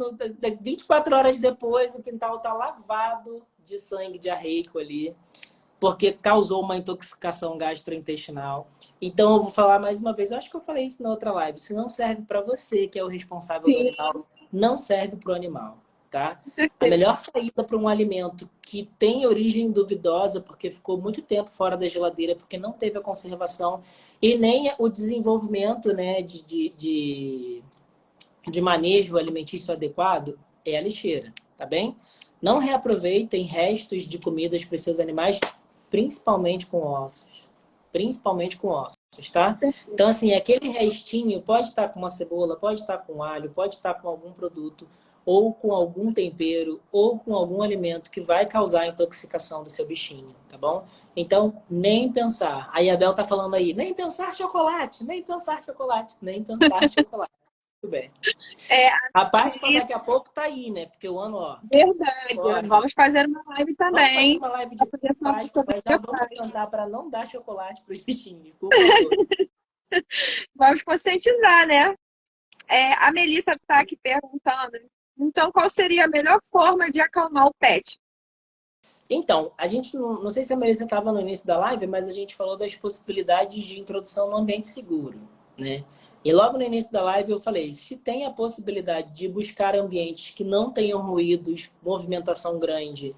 24 horas depois o quintal tá lavado de sangue diarreico ali, porque causou uma intoxicação gastrointestinal. Então, eu vou falar mais uma vez, eu acho que eu falei isso na outra live, se não serve para você, que é o responsável do sim, animal, não serve para o animal, tá? com A certeza. melhor saída para um alimento que tem origem duvidosa, porque ficou muito tempo fora da geladeira, porque não teve a conservação e nem o desenvolvimento, né, de manejo alimentício adequado, é a lixeira, tá bem? Não reaproveitem restos de comidas para os seus animais, principalmente com ossos. Principalmente com ossos, tá? Então, assim, aquele restinho pode estar com uma cebola, pode estar com alho, pode estar com algum produto, ou com algum tempero, ou com algum alimento que vai causar intoxicação do seu bichinho, tá bom? Então, nem pensar. A Isabel tá falando aí, nem pensar chocolate, nem pensar chocolate, nem pensar chocolate. Muito bem. É, A Páscoa daqui a pouco tá aí, né? Porque o ano, ó, verdade. corre. Vamos fazer uma live Vamos fazer também uma live para de poder falar Páscoa, sobre mas já a vamos Páscoa. tentar para não dar chocolate para os bichinhos, por favor. Vamos conscientizar, né? A Melissa está aqui perguntando. Então, qual seria a melhor forma de acalmar o pet? Então, a gente não sei se a Melissa estava no início da live, mas a gente falou das possibilidades de introdução no ambiente seguro, né? E logo no início da live eu falei, se tem a possibilidade de buscar ambientes que não tenham ruídos, movimentação grande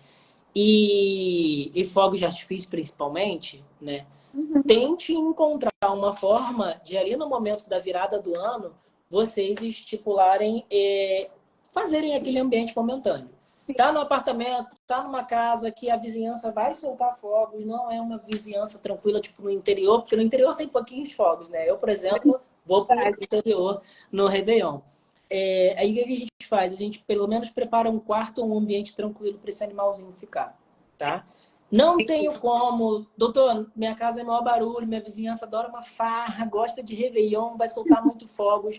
e fogos de artifício principalmente, né? Uhum, Tente encontrar uma forma de ali no momento da virada do ano vocês estipularem, fazerem aquele ambiente momentâneo. sim, Tá no apartamento, tá numa casa que a vizinhança vai soltar fogos, não é uma vizinhança tranquila, tipo no interior, porque no interior tem pouquinhos fogos, né? Eu, por exemplo, vou para o verdade. interior no Réveillon. Aí o que a gente faz? A gente pelo menos prepara um quarto ou um ambiente tranquilo para esse animalzinho ficar, tá? Não tenho como, doutor, minha casa é maior barulho, minha vizinhança adora uma farra, gosta de Réveillon, vai soltar muito fogos.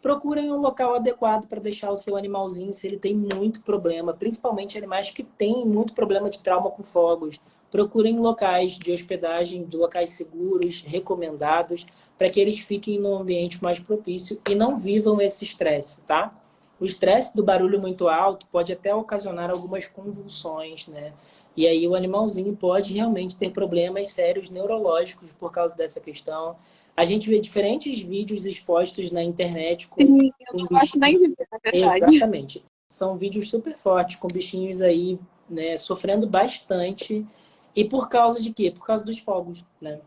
Procurem um local adequado para deixar o seu animalzinho se ele tem muito problema, principalmente animais que têm muito problema de trauma com fogos. Procurem locais de hospedagem, de locais seguros, recomendados, para que eles fiquem num ambiente mais propício e não vivam esse estresse, tá? O estresse do barulho muito alto pode até ocasionar algumas convulsões, né? E aí o animalzinho pode realmente ter problemas sérios neurológicos por causa dessa questão. A gente vê diferentes vídeos expostos na internet Sim, eu com não gosto nem bichinhos. de ver, na verdade. Exatamente. São vídeos super fortes, com bichinhos aí, né, sofrendo bastante. E por causa de quê? Por causa dos fogos, né?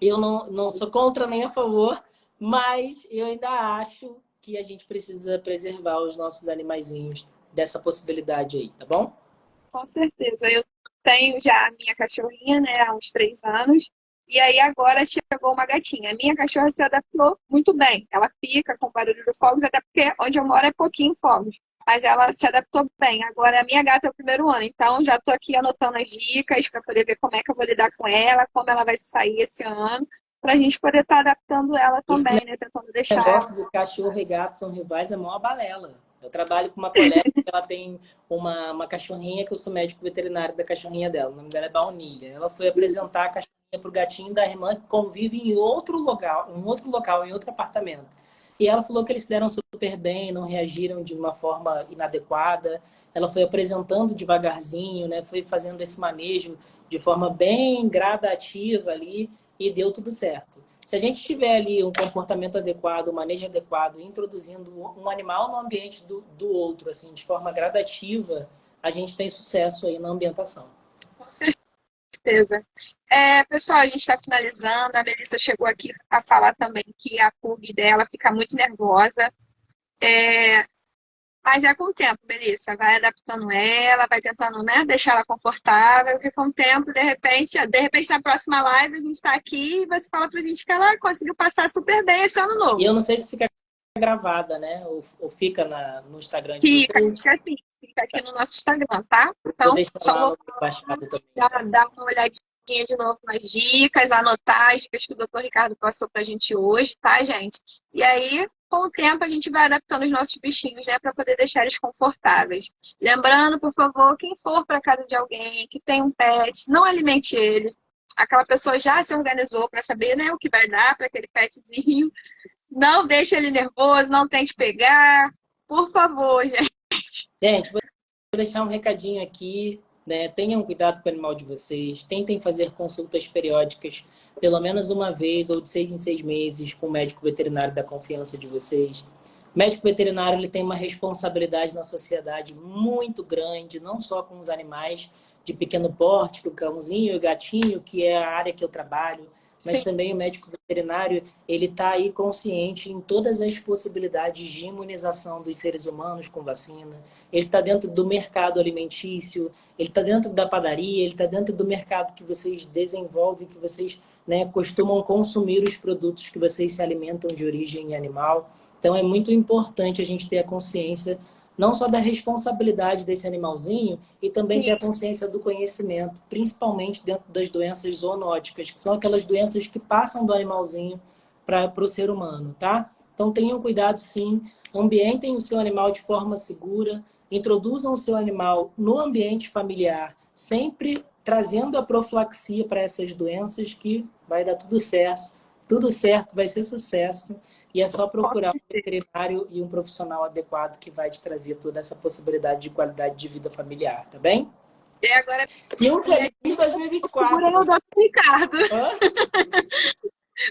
Eu não sou contra nem a favor, mas eu ainda acho que a gente precisa preservar os nossos animaizinhos dessa possibilidade aí, tá bom? Com certeza. Eu tenho já a minha cachorrinha, né, há uns 3 anos. E aí agora chegou uma gatinha. A minha cachorra se adaptou muito bem. Ela fica com o barulho dos fogos, até porque onde eu moro é pouquinho fogos. Mas ela se adaptou bem. Agora a minha gata é o primeiro ano, então já estou aqui anotando as dicas para poder ver como é que eu vou lidar com ela, como ela vai sair esse ano. para a gente poder estar adaptando ela Esse também, né? Tentando deixar ela. negócio de cachorro e gato são rivais é mó balela. Eu trabalho com uma colega que ela tem uma cachorrinha que eu sou médico veterinário da cachorrinha dela. O nome dela é Baunilha. Ela foi apresentar a cachorrinha pro gatinho da irmã que convive em outro local, em outro apartamento. E ela falou que eles se deram super bem, não reagiram de uma forma inadequada. Ela foi apresentando devagarzinho, né? Foi fazendo esse manejo de forma bem gradativa ali e deu tudo certo. Se a gente tiver ali um comportamento adequado, um manejo adequado, introduzindo um animal no ambiente do outro, assim, de forma gradativa, a gente tem sucesso aí na ambientação. Com certeza. Pessoal, a gente está finalizando. A Melissa chegou aqui a falar também que a pug dela fica muito nervosa. Mas é com o tempo, Melissa. Vai adaptando ela, vai tentando, né, deixar ela confortável, porque com o tempo, de repente na próxima live a gente está aqui e você fala pra gente que ela conseguiu passar super bem esse ano novo. E eu não sei se fica gravada, né? Ou fica no Instagram de vocês. Fica assim, fica aqui no nosso Instagram, tá? Vou Então, deixar só lá vou no baixado também. dar uma olhadinha de novo nas dicas, anotar as dicas que o doutor Ricardo passou pra gente hoje, tá, gente? E aí, com o tempo, a gente vai adaptando os nossos bichinhos, né, para poder deixar eles confortáveis. Lembrando, por favor, quem for para casa de alguém que tem um pet, não alimente ele. Aquela pessoa já se organizou para saber, né, o que vai dar para aquele petzinho. Não deixe ele nervoso, não tente pegar. Por favor, gente. Gente, vou deixar um recadinho aqui, né? Tenham cuidado com o animal de vocês, tentem fazer consultas periódicas, pelo menos uma vez ou de 6 em 6 meses, com o médico veterinário da confiança de vocês. O médico veterinário ele tem uma responsabilidade na sociedade muito grande, não só com os animais de pequeno porte, o cãozinho e o gatinho, que é a área que eu trabalho, mas Sim. também o médico veterinário, ele está aí consciente em todas as possibilidades de imunização dos seres humanos com vacina. Ele está dentro do mercado alimentício, ele está dentro da padaria, ele está dentro do mercado que vocês desenvolvem, que vocês, né, costumam consumir os produtos que vocês se alimentam de origem animal. Então é muito importante a gente ter a consciência não só da responsabilidade desse animalzinho, e também ter a consciência do conhecimento, principalmente dentro das doenças zoonóticas, que são aquelas doenças que passam do animalzinho para o ser humano, tá? Então tenham cuidado sim, ambientem o seu animal de forma segura, introduzam o seu animal no ambiente familiar, sempre trazendo a profilaxia para essas doenças que vai dar tudo certo, vai ser sucesso. E é só procurar um veterinário e um profissional adequado que vai te trazer toda essa possibilidade de qualidade de vida familiar, tá bem? E agora... E um feliz 2024. Procurem o doutor Ricardo. Hã?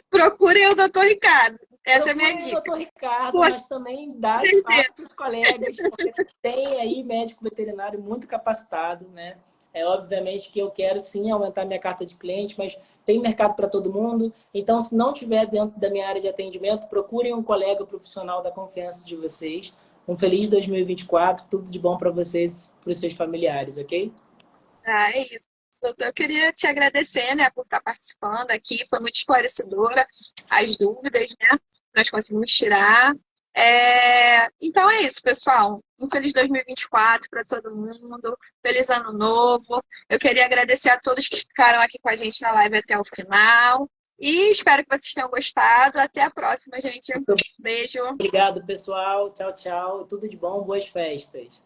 Procurem o doutor Ricardo. Essa é a minha dica. O doutor Ricardo, mas também dá espaço para os colegas, porque tem aí médico veterinário muito capacitado, né? Obviamente que eu quero sim aumentar minha carta de cliente, mas tem mercado para todo mundo. Então, se não tiver dentro da minha área de atendimento, procurem um colega profissional da confiança de vocês. Um feliz 2024, tudo de bom para vocês, para os seus familiares, ok? É isso, doutor. Eu queria te agradecer, né, por estar participando aqui. Foi muito esclarecedora as dúvidas, né? Nós conseguimos tirar. Então é isso, pessoal. Um feliz 2024 para todo mundo. Feliz ano novo. Eu queria agradecer a todos que ficaram aqui com a gente na live até o final. E espero que vocês tenham gostado. Até a próxima, gente. Beijo. Obrigado, pessoal. Tchau, tchau. Tudo de bom, boas festas.